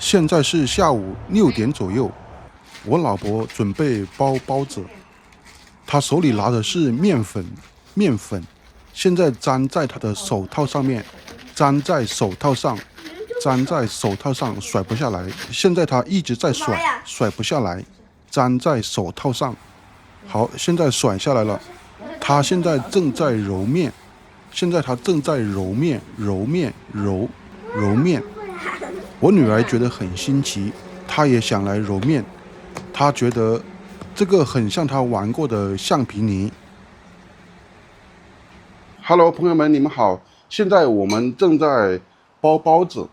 现在是下午6点左右，我老婆准备包包子，她手里拿的是面粉，现在粘在她的手套上面，粘在手套上，甩不下来。现在她一直在甩，甩不下来，粘在手套上。好，现在甩下来了。她现在正在揉面，揉面。我女儿觉得很新奇，她也想来揉面。她觉得这个很像她玩过的橡皮泥。Hello， 朋友们，你们好！现在我们正在包包子，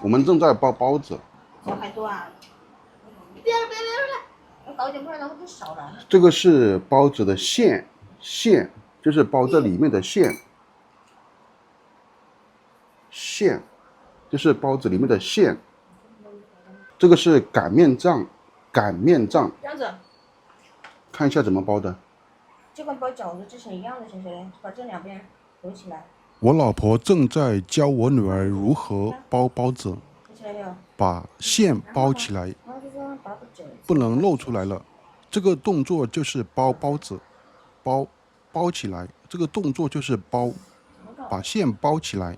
我们正在包包子。包太多啊！别了，我搞点不然它会少了。这个是包子的馅，就是包这里面的馅，就是包子里面的馅。这个是擀面杖，这样子，看一下怎么包的。就跟包饺子之前一样的，谢谢。把这两边揉起来。我老婆正在教我女儿如何包包子，把馅包起来，不能露出来了。这个动作就是包包子，包起来。这个动作就是包，把馅包起来。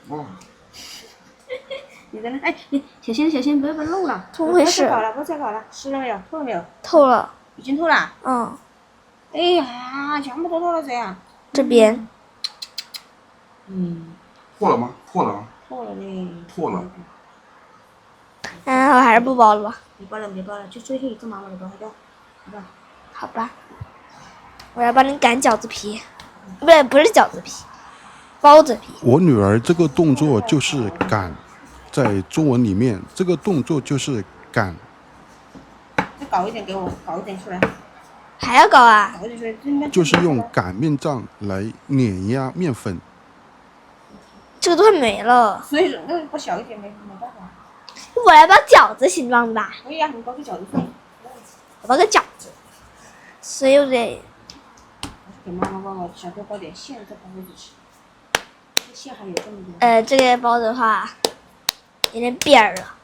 哇！你在那，哎，你小心，不要漏了。怎么回事？不再搞了，湿了没有？透了没有？透了。已经透了。嗯。哎呀，全部都透了这样。这边。破了吗？破了。破了嘞。破了。我还是不包了吧。别包了，就最后一个妈妈的包掉，好吧？好吧。我要帮你擀饺子皮，不是饺子皮，包子皮。我女儿这个动作就是擀，在中文里面这个动作就是擀。再搞一点给我，搞一点出来。还要搞啊？搞一点出来。就是用擀面杖来碾压面粉。这个都快没了。所以说那包小一点没办法。我来包饺子形状的吧。可以啊，你包个饺子皮。我包个饺子，所以我得。给妈妈帮我小多包点馅再包包子吃。这馅还有这么多。这个包的话有点扁儿了。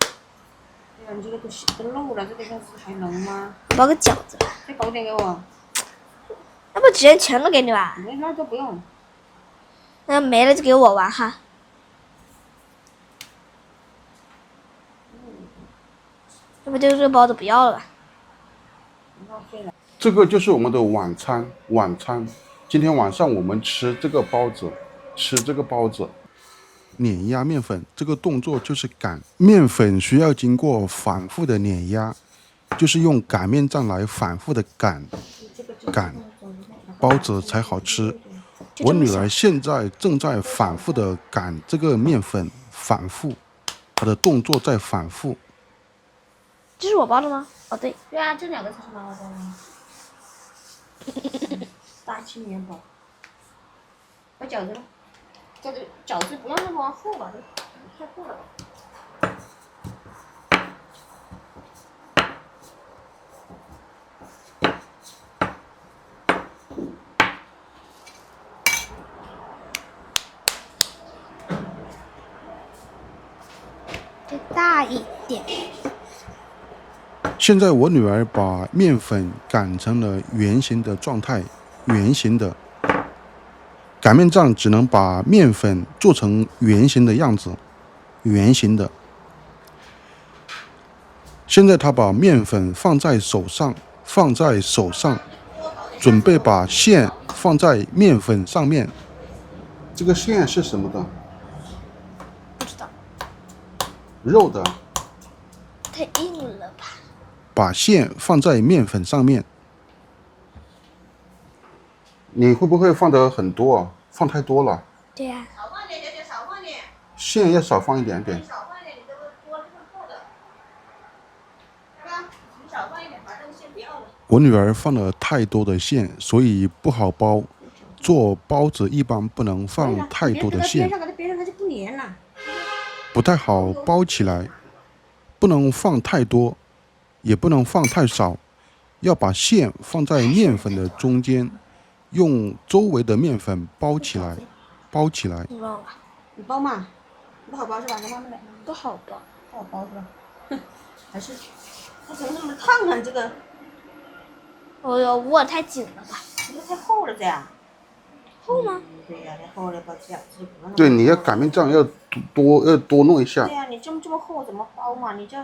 对呀，你这个都漏了，这个样子还能吗？包个饺子吧。再搞点给我。要不直接全都给你吧？那都不用。那没了就给我玩哈。要不就这个包子不要了吧？这个就是我们的晚餐。今天晚上我们吃这个包子，碾压面粉。这个动作就是擀面粉，需要经过反复的碾压，就是用擀面杖来反复的擀包子才好吃。我女儿现在正在反复的擀这个面粉，反复，她的动作在反复。这是我包的吗？哦，对。对啊，这两个才是妈妈包的。大青年包。包饺子了。饺子不要那么厚吧，太厚了。再大一点。现在我女儿把面粉擀成了圆形的状态，擀面杖只能把面粉做成圆形的样子，现在她把面粉放在手上，准备把馅放在面粉上面。这个馅是什么的？不知道。肉的。太硬了吧？把馅放在面粉上面。你会不会放得很多啊？放太多了。对呀。少放点，少放点。馅要少放一点点。少放一点，你这个多了会厚的。对吧？你少放一点，把这个馅不要了。我女儿放了太多的馅，所以不好包。做包子一般不能放太多的馅，边上它就不粘了。不太好包起来。不能放太多，也不能放太少，要把馅放在面粉的中间，用周围的面粉包起来，包起来。你忘了？你包嘛？不好包是吧？你慢慢来。不好包。不好包是吧？哼，还是它怎么那么烫啊？这个，哦哟，握太紧了吧？这个太厚了这样。厚吗？对呀，你厚了包饺子不能。对，你要擀面杖要多弄一下。对呀，你这么厚怎么包嘛？你这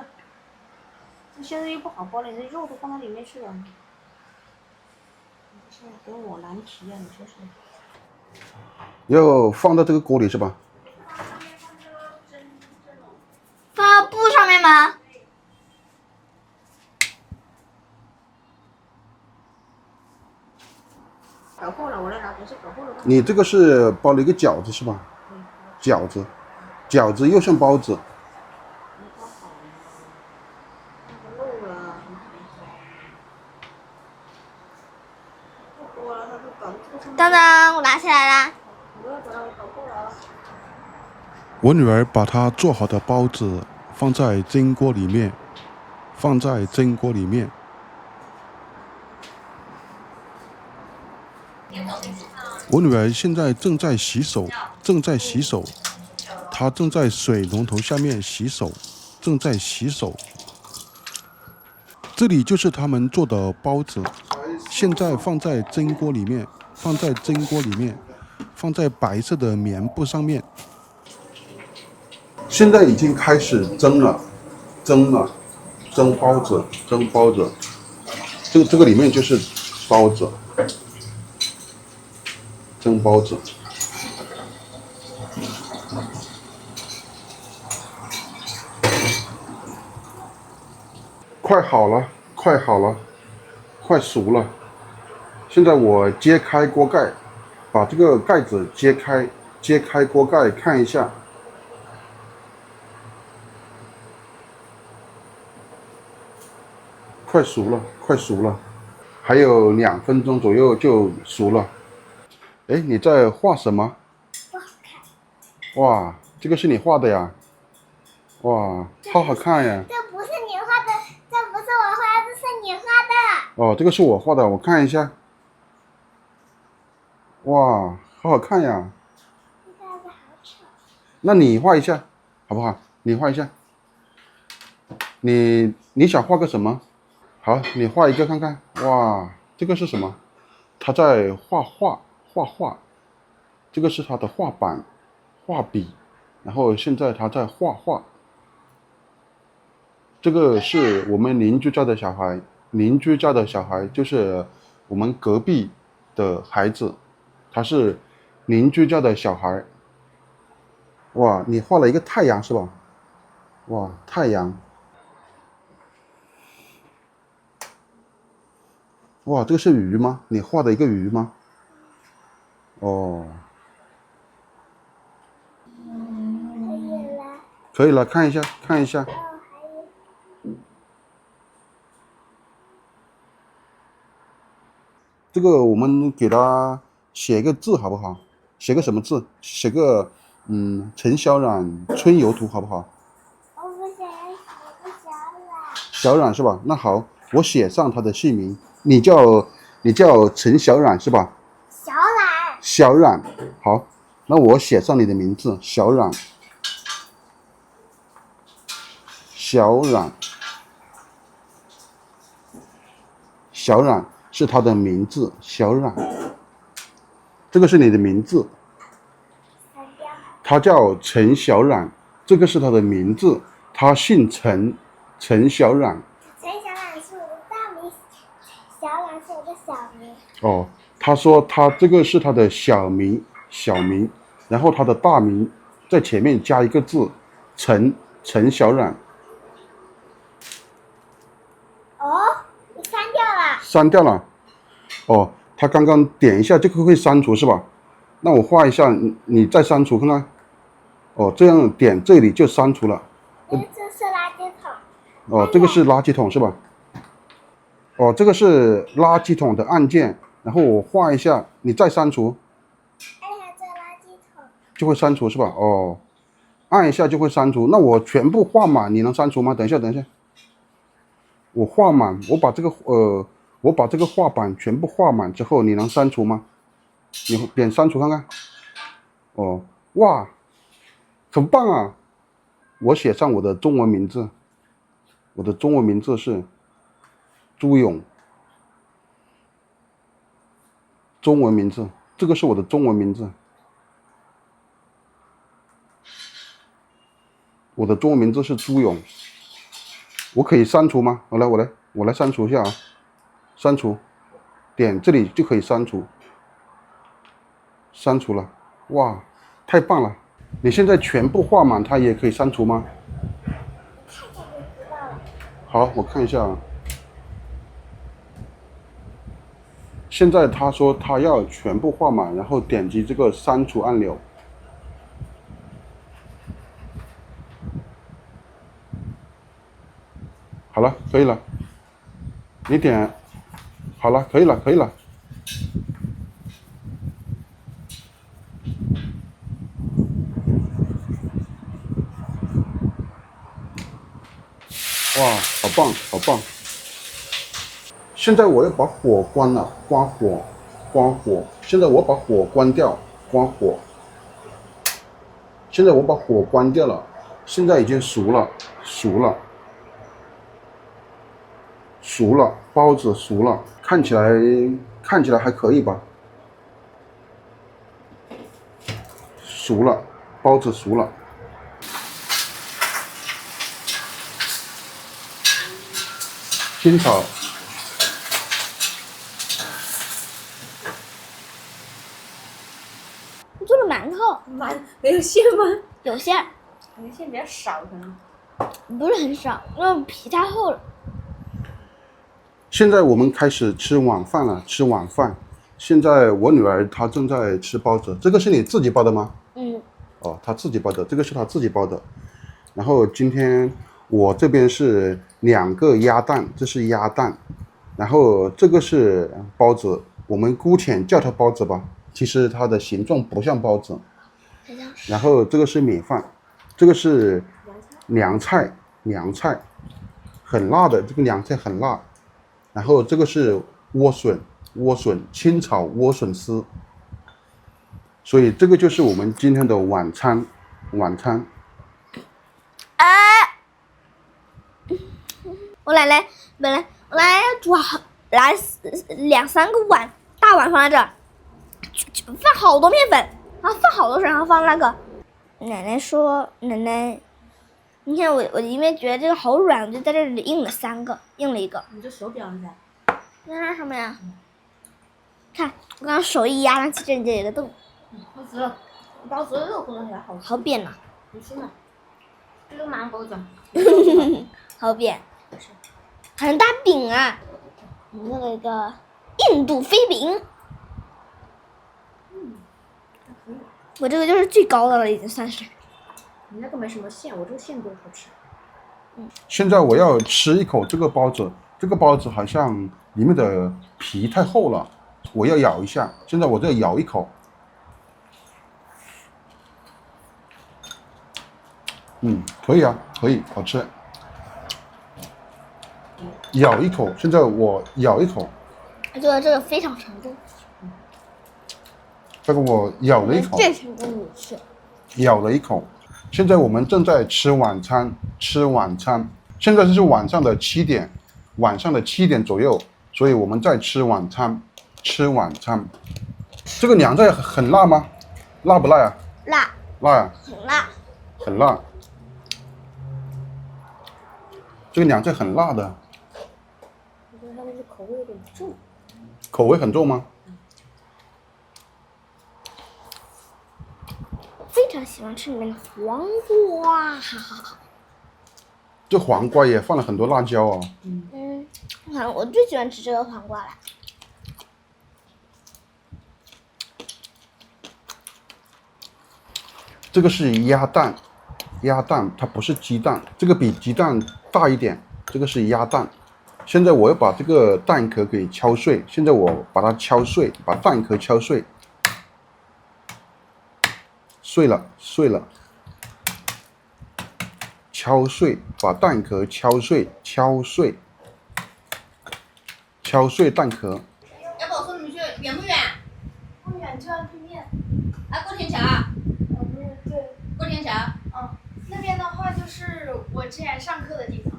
现在又不好包了，你这肉都放到里面去了。这是给我难题啊！你说是？要放到这个锅里是吧？放到布上面吗？搞厚了，我来拿东西搞厚了。你这个是包了一个饺子是吧？饺子，饺子又像包子。当当，我拿起来啦！我女儿把她做好的包子放在蒸锅里面，放在蒸锅里面。我女儿现在正在洗手，她正在水龙头下面洗手，正在洗手。这里就是他们做的包子，现在放在蒸锅里面，放在白色的棉布上面。现在已经开始蒸了，蒸包子。这个里面就是包子，蒸包子。快好了，快熟了。现在我揭开锅盖，把这个盖子揭开锅盖看一下。快熟了，还有2分钟左右就熟了。哎，你在画什么？不好看。哇，这个是你画的呀？哇，好好看呀！这不是你画的，这不是我画的，这是你画的。哦，这个是我画的，我看一下。哇，好好看呀！这个好丑。那你画一下，好不好？你画一下。你想画个什么？好，你画一个看看。哇，这个是什么？他在画画。这个是他的画板、画笔，然后现在他在画画。这个是我们邻居家的小孩，就是我们隔壁的孩子，他是邻居家的小孩。哇，你画了一个太阳是吧？哇，太阳。哇，这个是鱼吗？你画的一个鱼吗？哦，可以了，看一下。这个我们给他写个字好不好？写个什么字？写个陈小冉春游图好不好？我不想要写个小冉。小冉是吧？那好，我写上他的姓名。你叫陈小冉是吧？小冉，好，那我写上你的名字，小冉。小冉是他的名字，小冉。这个是你的名字，他叫陈小冉，这个是他的名字，他姓陈，陈小冉。陈小冉是我的大名，小冉是我的小名。哦，他说他这个是他的小名，然后他的大名在前面加一个字，陈小冉。哦，你删掉了？删掉了。哦，他刚刚点一下这个会删除是吧？那我画一下，你再删除看看。哦，这样点这里就删除了。这是垃圾桶。哦，这个是垃圾桶是吧？哦，这个是垃圾桶的按键，然后我画一下，你再删除。按下这垃圾桶。就会删除是吧？哦，按一下就会删除。那我全部画满，你能删除吗？等一下，等一下，我画满，我把这个画板全部画满之后，你能删除吗？你点删除看看。哦，哇，很棒啊！我写上我的中文名字，我的中文名字是朱勇，中文名字，这个是我的中文名字。我的中文名字是朱勇，我可以删除吗？我来删除一下啊，删除，点这里就可以删除，删除了，哇，太棒了！你现在全部画满，它也可以删除吗？好，我看一下啊。现在他说他要全部画满，然后点击这个删除按钮。好了，可以了。你点，好了，可以了，可以了。哇，好棒，好棒！现在我要把火关了，关火，关火。现在我把火关掉，关火。现在我把火关掉了，现在已经熟了，熟了。熟了，包子熟了，看起来还可以吧？熟了，包子熟了。清炒，我做了馒头，没有馅吗？有馅儿，可能馅比较少，可能。不是很少，因为皮太厚了。现在我们开始吃晚饭了，吃晚饭。现在我女儿她正在吃包子，这个是你自己包的吗？嗯。哦，她自己包的，这个是她自己包的。然后今天我这边是2个鸭蛋，这是鸭蛋，然后这个是包子，我们姑且叫它包子吧。其实它的形状不像包子。然后这个是米饭，这个是凉菜，凉菜，很辣的，这个凉菜很辣。然后这个是莴笋，莴笋清炒莴笋丝。所以这个就是我们今天的晚餐，晚餐。我奶奶本来要煮好，来2、3个大碗放在这儿，放好多面粉，然后放好多水，然后放那个。奶奶说：“奶奶，你看我因为觉得这个好软，我就在这里印了3个，印了1个。你这手表呢？在那什么呀？看我刚刚手一压，上去这里有个洞。好吃了，包子肉混起来好吃。好扁呐！你吃嘛？这个蛮包子。好扁，很大饼啊！那个一个印度飞饼。我这个就是最高的了，已经算是。你那个没什么馅，我这个馅多好吃。现在我要吃一口这个包子，这个包子好像里面的皮太厚了，我要咬一下。现在我再咬一口。可以啊，可以，好吃。咬一口，现在我咬一口。我觉得这个非常成功。这个我咬了一口。最成功的是。咬了一口。现在我们正在吃晚餐，吃晚餐。现在是晚上的7点，晚上的7点左右，所以我们在吃晚餐，吃晚餐。这个凉菜很辣吗？辣不辣呀？辣。辣呀。很辣。很辣。这个凉菜很辣的。我觉得它那个口味有点重。口味很重吗？非常喜欢吃里面的黄瓜，哈哈哈。这黄瓜也放了很多辣椒哦。我最喜欢吃这个黄瓜了。这个是鸭蛋，鸭蛋它不是鸡蛋，这个比鸡蛋大一点，这个是鸭蛋。现在我要把这个蛋壳给敲碎，现在我把它敲碎，把蛋壳敲碎。碎了，碎了。敲碎，把蛋壳敲碎，敲碎蛋壳。要不我送你们去，远不远？不远，就在对面。啊，过天桥。不是，对。过天桥。那边的话就是我之前上课的地方，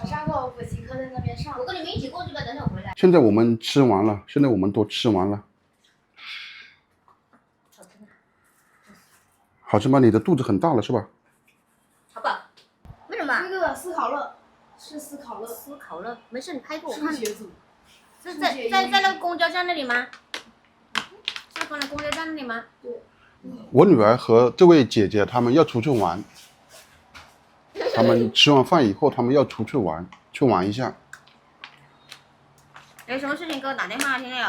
我上课补习课在那边上。我跟你们一起过去吧，等等我回来。现在我们吃完了，现在我们都吃完了。好吃吗？你的肚子很大了是吧？好不好？为什么？那个思考乐，是思考乐。思考乐，没事，你拍给我看。数学组。是在那个公交站那里吗？是放在公交站那里吗？对。我女儿和这位姐姐他们要出去玩，他们吃完饭以后，他们要出去玩，去玩一下。有什么事情给我打电话，听到有？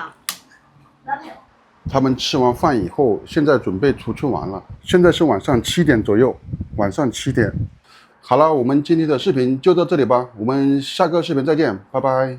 男朋友。他们吃完饭以后，现在准备出去玩了。现在是晚上7点左右，晚上7点。好了，我们今天的视频就到这里吧，我们下个视频再见，拜拜。